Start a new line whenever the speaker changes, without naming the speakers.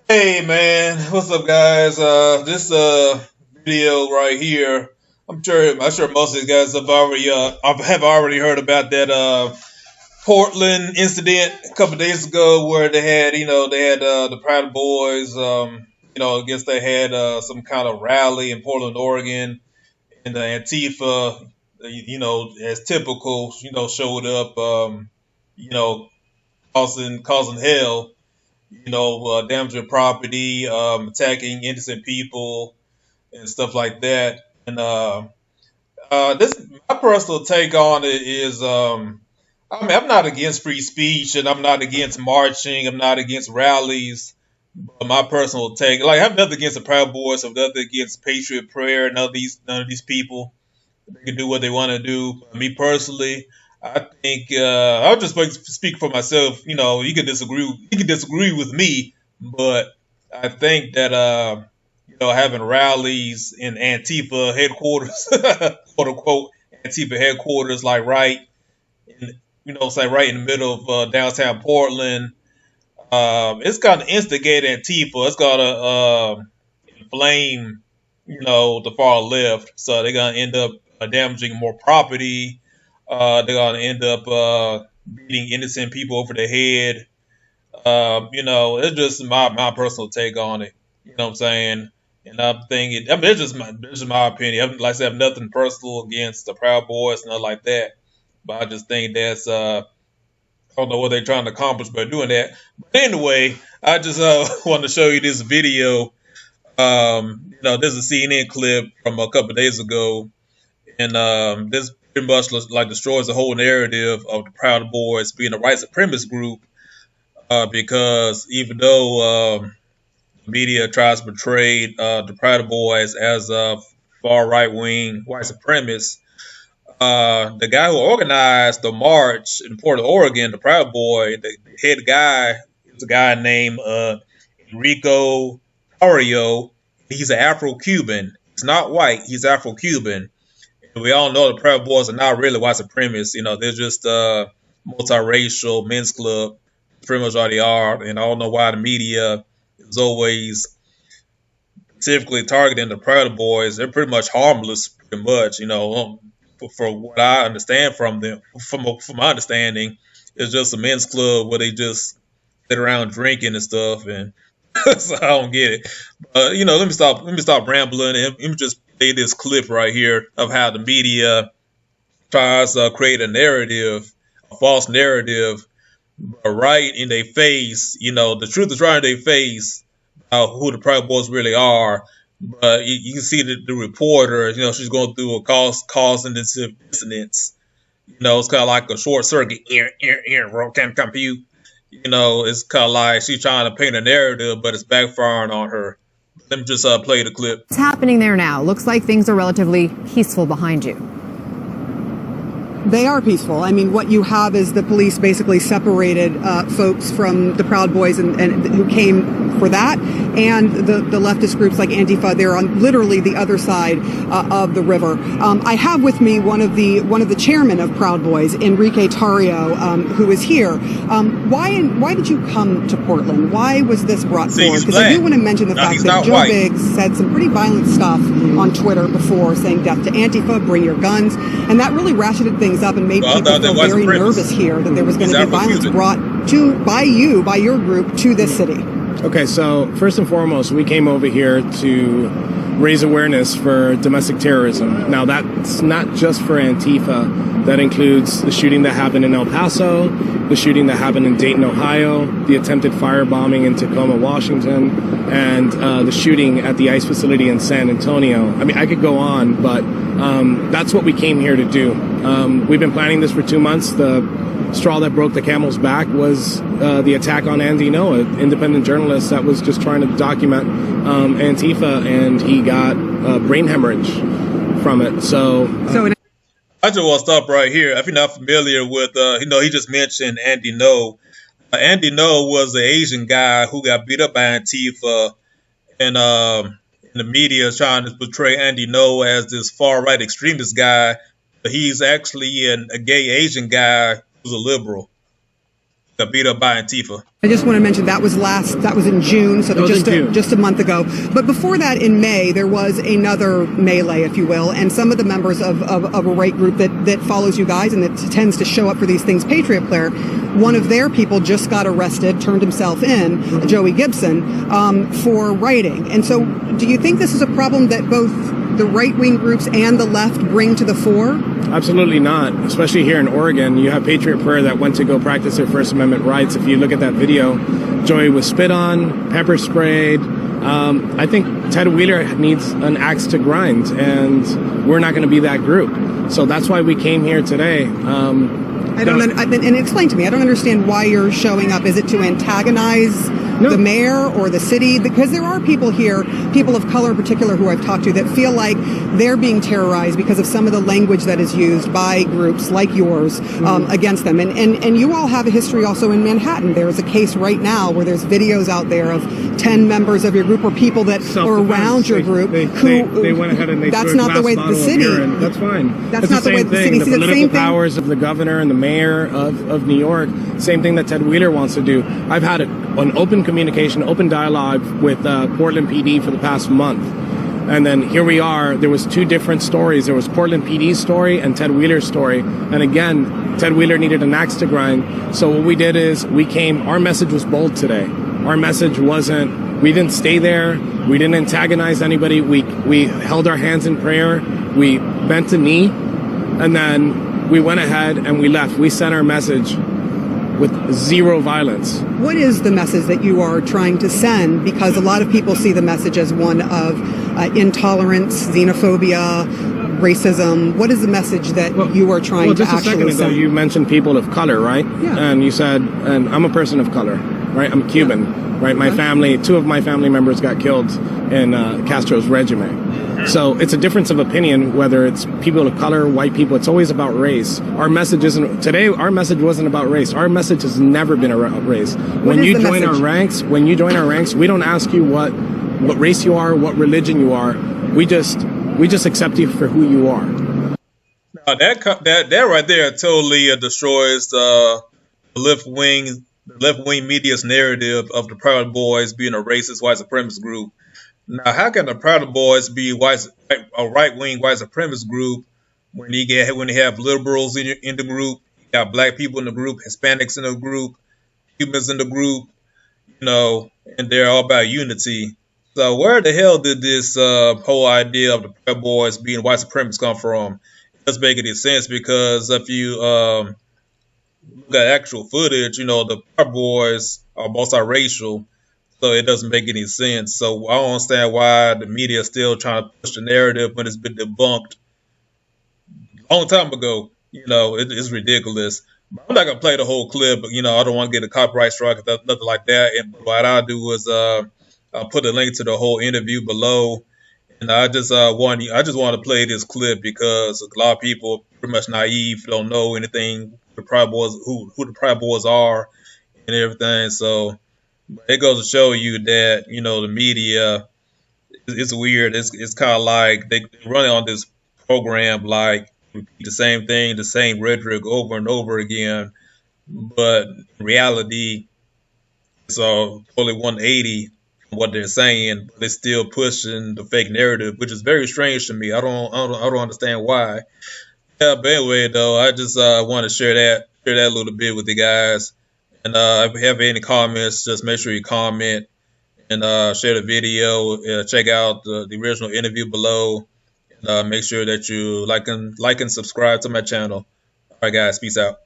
Hey man, what's up guys? This video right here, I'm sure most of you guys have already heard about that Portland incident a couple of days ago where they had the Proud Boys, I guess they had some kind of rally in Portland, Oregon, and the Antifa, as typical, showed up, you know, causing hell, damaging property, attacking innocent people, and stuff like that. And this, my personal take on it is, I mean, I'm not against free speech, and I'm not against marching. I'm not against rallies. But my personal take, like, I have nothing against the Proud Boys. I have nothing against Patriot Prayer. None of these people. They can do what they want to do. But me personally, I think I'll just speak for myself. You can disagree. You can disagree with me, but I think that having rallies in Antifa headquarters, quote unquote Antifa headquarters, like say right in the middle of downtown Portland, it's going to instigate Antifa. It's going to inflame, the far left. So they're going to end up damaging more property. They're going to end up beating innocent people over the head. It's just my personal take on it. You know what I'm saying? And I'm thinking, I mean, it's just my opinion. Like I said, I have nothing personal against the Proud Boys, nothing like that. But I just think that's I don't know what they're trying to accomplish by doing that. But anyway, I just want to show you this video. This is a CNN clip from a couple of days ago, and this pretty much like destroys the whole narrative of the Proud Boys being a white supremacist group. Because even though the media tries to portray the Proud Boys as a far right wing white supremacist, the guy who organized the march in Portland, Oregon, the Proud Boy, the head guy is a guy named Enrico Tarrio. He's an Afro-Cuban. He's not white. He's Afro-Cuban. And we all know the Proud Boys are not really white supremacists. They're just a multiracial men's club. Pretty much all they are. And I don't know why the media is always specifically targeting the Proud Boys. They're pretty much harmless, pretty much. For what I understand from them, from my understanding, it's just a men's club where they just sit around drinking and stuff, and so I don't get it. But let me stop rambling, and let me just play this clip right here of how the media tries to create a narrative, a false narrative, but right in their face. The truth is right in their face about who the Proud Boys really are. But you can see the reporter, she's going through a causing dissonance. It's kind of like a short circuit. Can compute. It's kind of like she's trying to paint a narrative, but it's backfiring on her. Let me just play the clip.
What's happening there now? Looks like things are relatively peaceful behind you.
They are peaceful. I mean, what you have is the police basically separated folks from the Proud Boys and who came for that, and the leftist groups like Antifa. They're on literally the other side of the river. I have with me one of the chairmen of Proud Boys, Enrique Tarrio, who is here. Why did you come to Portland? Why was this brought forward? Because I do want to mention the fact that Joe Biggs said some pretty violent stuff on Twitter before, saying "Death to Antifa, bring your guns," and that really ratcheted things up and made people feel very nervous here that there was going to be violence brought by your group to this city.
Okay, so first and foremost, we came over here to raise awareness for domestic terrorism. Now, that's not just for Antifa. That includes the shooting that happened in El Paso, the shooting that happened in Dayton, Ohio, the attempted firebombing in Tacoma, Washington, and the shooting at the ICE facility in San Antonio. I mean, I could go on, but that's what we came here to do. We've been planning this for 2 months. The straw that broke the camel's back was the attack on Andy Ngo, an independent journalist that was just trying to document Antifa, and he got brain hemorrhage from it.
I just want to stop right here. If you're not familiar with, he just mentioned Andy Ngo. Andy Ngo was the Asian guy who got beat up by Antifa, and the media is trying to portray Andy Ngo as this far right extremist guy, but he's actually a gay Asian guy who's a liberal. got beat up by Antifa.
I just want to mention that was in June, so just a month ago. But before that, in May, there was another melee, if you will, and some of the members of a right group that follows you guys and that tends to show up for these things, Patriot Player, one of their people just got arrested, turned himself in, Joey Gibson, for writing. And so do you think this is a problem that both the right-wing groups and the left bring to the fore?
Absolutely not, especially here in Oregon. You have Patriot Prayer that went to go practice their First Amendment rights. If you look at that video, Joey was spit on, pepper sprayed. I think Ted Wheeler needs an axe to grind, and we're not going to be that group. So that's why we came here today.
And explain to me, I don't understand why you're showing up. Is it to antagonize the mayor or the city? Because there are people here, people of color in particular who I've talked to, that feel like they're being terrorized because of some of the language that is used by groups like yours against them. And you all have a history also in Manhattan. There is a case right now where there's videos out there of 10 members of your group or people that are around your group
they went ahead and they
that's not the way the city.
That's fine.
That's not the way the city.
The political powers of the governor and the mayor of New York, same thing that Ted Wheeler wants to do. I've had an open communication, open dialogue with Portland PD for the past month. And then here we are. There was two different stories. There was Portland PD's story and Ted Wheeler's story. And again, Ted Wheeler needed an axe to grind. So what we did is our message was bold today. Our message we didn't stay there. We didn't antagonize anybody. We held our hands in prayer. We bent a knee, and then we went ahead and we left. We sent our message with zero violence.
What is the message that you are trying to send? Because a lot of people see the message as one of intolerance, xenophobia, racism. What is the message that you are trying to actually send?
Just a second ago, you mentioned people of color, right? Yeah. And you said, and I'm a person of color, right? I'm Cuban, right? My family, two of my family members got killed in Castro's regime. So it's a difference of opinion, whether it's people of color, white people. It's always about race. Our message our message wasn't about race. Our message has never been about race. When you join our ranks, we don't ask you what race you are, what religion you are. We just accept you for who you are.
Now that right there totally destroys the left wing media's narrative of the Proud Boys being a racist white supremacist group. Now, how can the Proud Boys be a right-wing white supremacist group when they have liberals in the group, you got black people in the group, Hispanics in the group, Cubans in the group, and they're all about unity. So where the hell did this whole idea of the Proud Boys being white supremacists come from? It doesn't make any sense, because if you look at actual footage, the Proud Boys are multiracial. So it doesn't make any sense. So I don't understand why the media is still trying to push the narrative when it's been debunked a long time ago. It's ridiculous. I'm not gonna play the whole clip, but I don't want to get a copyright strike or nothing like that. And what I'll do is I'll put a link to the whole interview below. And I just want to play this clip because a lot of people are pretty much naive, don't know anything who the Proud Boys are and everything. So it goes to show you that, the media is weird. It's kind of like they run on this program, like repeat the same thing, the same rhetoric over and over again. But in reality, it's totally 180 from what they're saying. But they're still pushing the fake narrative, which is very strange to me. I don't understand why. Yeah, but anyway, though, I just want to share that a little bit with you guys. And if you have any comments, just make sure you comment and share the video. Check out the original interview below. And make sure that you like and subscribe to my channel. All right, guys. Peace out.